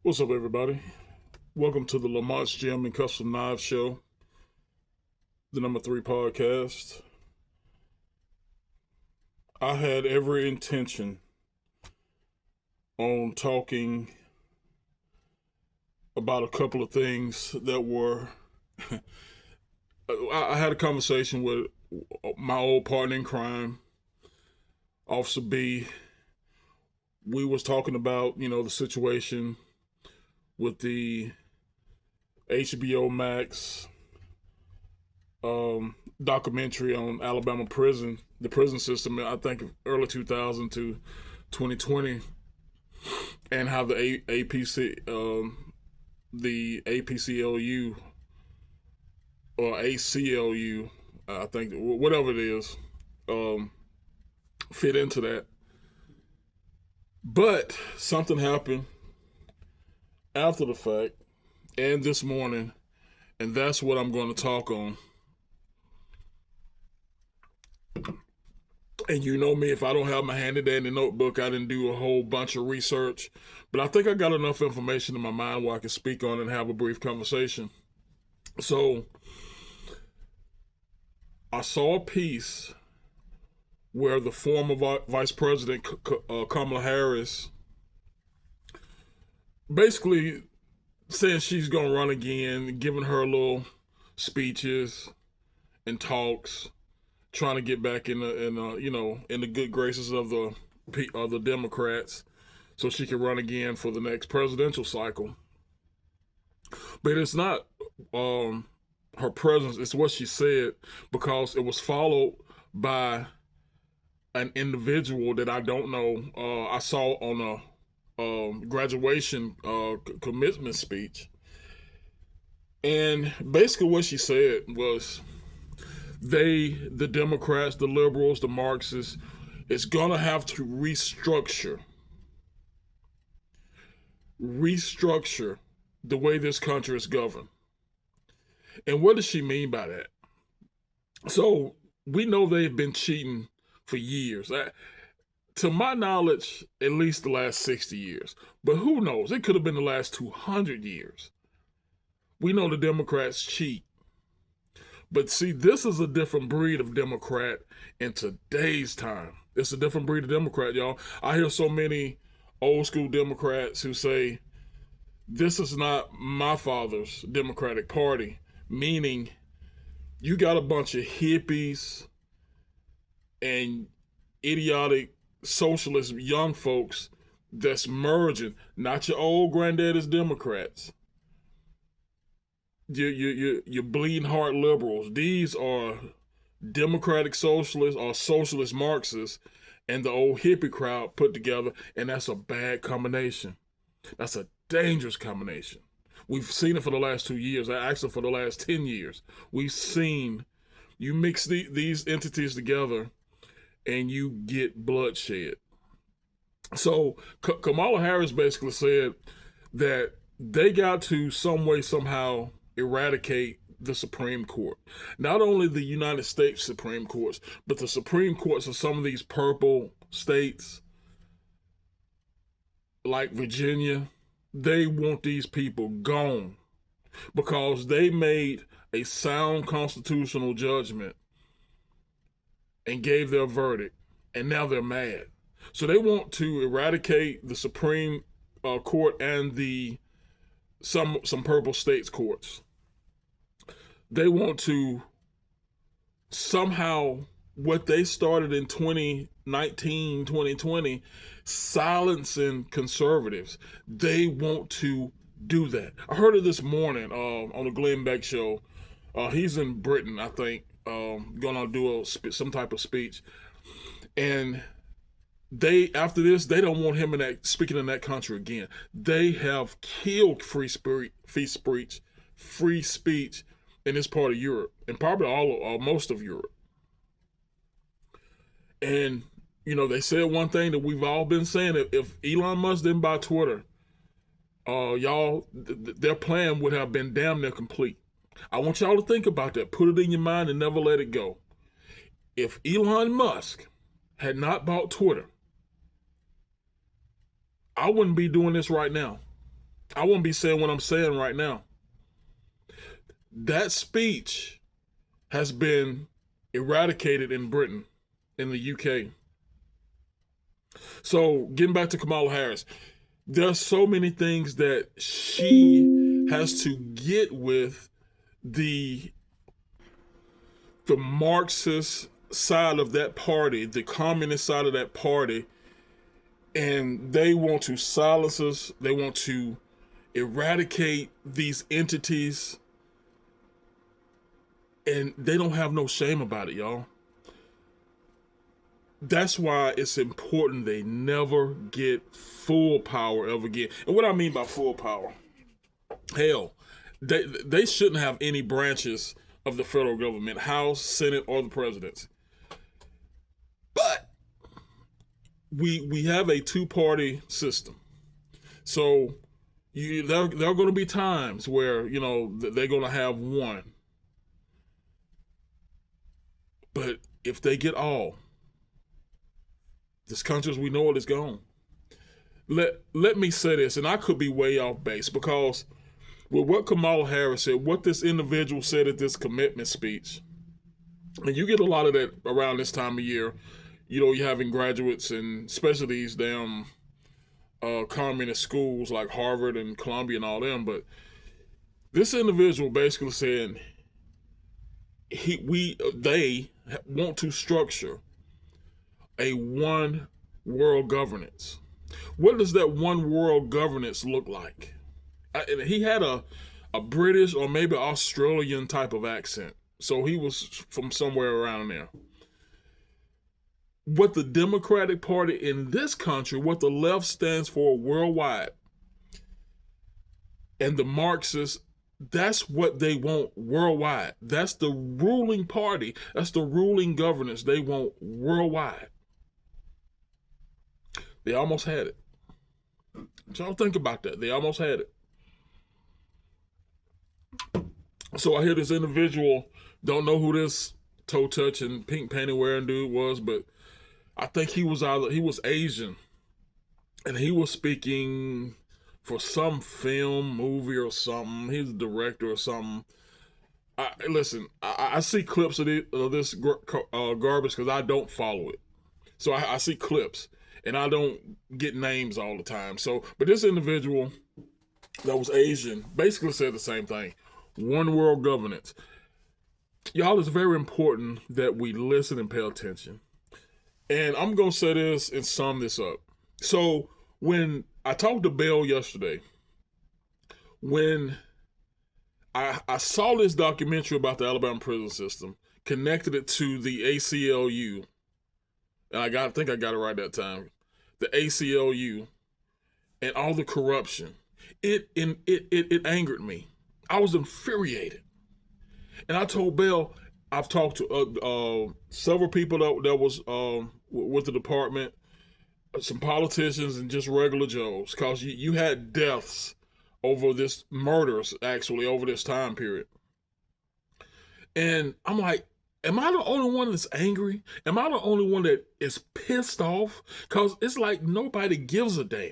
What's up, everybody? Welcome to the Lamont's Gym and Custom Knives Show, the number 3 podcast. I had every intention on talking about a couple of things that were. I had a conversation with my old partner in crime, Officer B. We was talking about, the situation with the HBO Max documentary on Alabama prison, the prison system, I think early 2000 to 2020, and how the APCLU or ACLU, I think, whatever it is, fit into that. But something happened after the fact and this morning, and that's what I'm going to talk on. And you know me, if I don't have my handy dandy notebook, I didn't do a whole bunch of research. But I think I got enough information in my mind where I can speak on it and have a brief conversation. So, I saw a piece where the former Vice President Kamala Harris basically saying she's going to run again, giving her little speeches and talks, trying to get back in the good graces of the Democrats, so she can run again for the next presidential cycle. But it's not her presence; it's what she said, because it was followed by an individual that I don't know. I saw on a graduation commitment speech, and basically what she said was, the Democrats, the liberals, the Marxists, is gonna have to restructure the way this country is governed. And what does she mean by that? So we know they've been cheating for years. To my knowledge, at least the last 60 years. But who knows? It could have been the last 200 years. We know the Democrats cheat. But see, this is a different breed of Democrat in today's time. It's a different breed of Democrat, y'all. I hear so many old school Democrats who say, this is not my father's Democratic Party, meaning you got a bunch of hippies and idiotic socialist young folks that's merging, not your old granddaddy's Democrats. Your bleeding heart liberals. These are democratic socialists or socialist Marxists and the old hippie crowd put together, and that's a bad combination. That's a dangerous combination. We've seen it for the last 2 years, actually for the last 10 years. We've seen you mix these entities together and you get bloodshed. So Kamala Harris basically said that they got to some way, somehow eradicate the Supreme Court. Not only the United States Supreme Courts, but the Supreme Courts of some of these purple states, like Virginia. They want these people gone because they made a sound constitutional judgment and gave their verdict, and now they're mad. So they want to eradicate the Supreme Court and the some purple states courts. They want to somehow, what they started in 2019, 2020, silencing conservatives. They want to do that. I heard it this morning on the Glenn Beck show. He's in Britain, I think, gonna do some type of speech. And after this, they don't want him speaking in that country again. They have killed free speech in this part of Europe, and probably most of Europe. And they said one thing that we've all been saying: if Elon Musk didn't buy Twitter, their plan would have been damn near complete. I want y'all to think about that. Put it in your mind and never let it go. If Elon Musk had not bought Twitter, I wouldn't be doing this right now. I wouldn't be saying what I'm saying right now. That speech has been eradicated in Britain, in the UK. So getting back to Kamala Harris, there's so many things that she has to get with the Marxist side of that party, the communist side of that party, and they want to silence us. They want to eradicate these entities, and they don't have no shame about it, y'all. That's why it's important they never get full power ever again. And what I mean by full power, hell, they shouldn't have any branches of the federal government, House, Senate, or the presidency. But we have a two-party system. So there are going to be times where, they're going to have one. But if they get all, this country as we know it is gone. Let me say this, and I could be way off base, because with what Kamala Harris said, what this individual said at this commitment speech, and you get a lot of that around this time of year, you're having graduates, and especially these damn communist schools like Harvard and Columbia and all them, but this individual basically saying they want to structure a one world governance. What does that one world governance look like? He had a British or maybe Australian type of accent, so he was from somewhere around there. What the Democratic Party in this country, what the left stands for worldwide, and the Marxists, that's what they want worldwide. That's the ruling party. That's the ruling governance they want worldwide. They almost had it. Y'all think about that. They almost had it. So I hear this individual, don't know who this toe touching, pink panty wearing dude was, but I think he was Asian, and he was speaking for some film, movie, or something. He's a director or something. I see clips of this garbage because I don't follow it. So I see clips, and I don't get names all the time. So, but this individual that was Asian basically said the same thing. One world governance. Y'all, it's very important that we listen and pay attention. And I'm going to say this and sum this up. So when I talked to Bell yesterday, when I saw this documentary about the Alabama prison system, connected it to the ACLU, and I think I got it right that time, the ACLU, and all the corruption, it angered me. I was infuriated. And I told Bell, I've talked to several people that was with the department, some politicians, and just regular Joes, because you had deaths over this, murders actually over this time period. And I'm like, am I the only one that's angry? Am I the only one that is pissed off? Because it's like nobody gives a damn.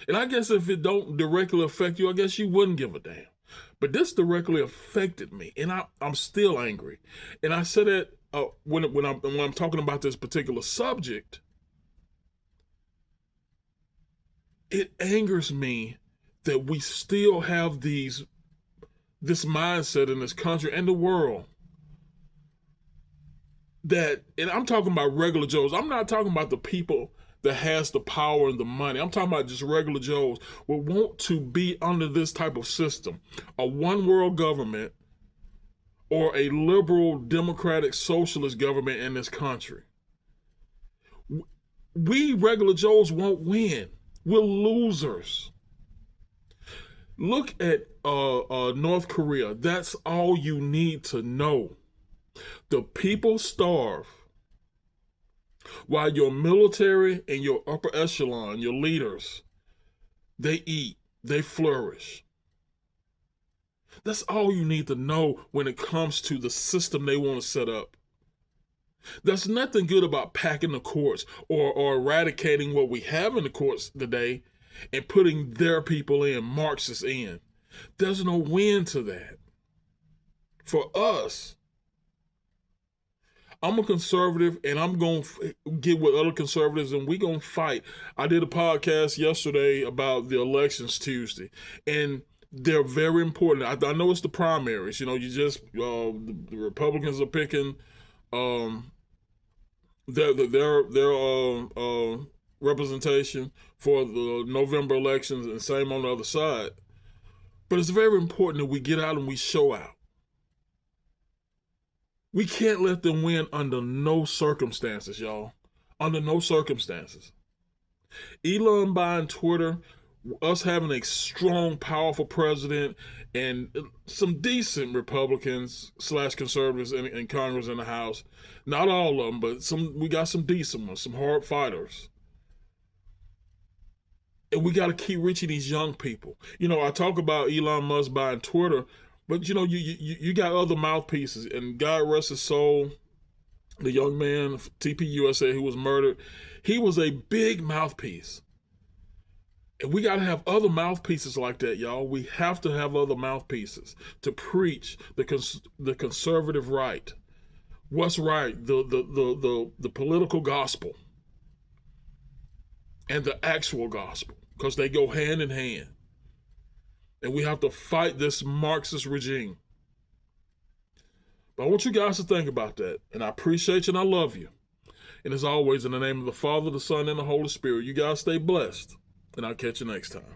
And I guess if it don't directly affect you, I guess you wouldn't give a damn. But this directly affected me, and I'm still angry. And I said that when I'm talking about this particular subject, it angers me that we still have this mindset in this country and the world. And I'm talking about regular Joes. I'm not talking about the people that has the power and the money. I'm talking about just regular Joes will want to be under this type of system, a one world government or a liberal democratic socialist government in this country. We regular Joes won't win. We're losers. Look at North Korea. That's all you need to know. The people starve while your military and your upper echelon, your leaders, they eat, they flourish. That's all you need to know when it comes to the system they want to set up. There's nothing good about packing the courts or eradicating what we have in the courts today and putting their people in, Marxists in. There's no win to that. For us, I'm a conservative, and I'm going to get with other conservatives, and we're going to fight. I did a podcast yesterday about the elections Tuesday, and they're very important. I know it's the primaries. You know, the Republicans are picking their representation for the November elections, and same on the other side. But it's very important that we get out and we show out. We can't let them win under no circumstances, y'all. Under no circumstances. Elon buying Twitter, us having a strong, powerful president, and some decent Republicans / conservatives in Congress and the House. Not all of them, but we got some decent ones, some hard fighters. And we got to keep reaching these young people. You know, I talk about Elon Musk buying Twitter, but, you know, you got other mouthpieces. And God rest his soul, the young man, TPUSA, who was murdered, he was a big mouthpiece. And we got to have other mouthpieces like that, y'all. We have to have other mouthpieces to preach the conservative right. What's right? The political gospel and the actual gospel, because they go hand in hand. And we have to fight this Marxist regime. But I want you guys to think about that. And I appreciate you and I love you. And as always, in the name of the Father, the Son, and the Holy Spirit, you guys stay blessed. And I'll catch you next time.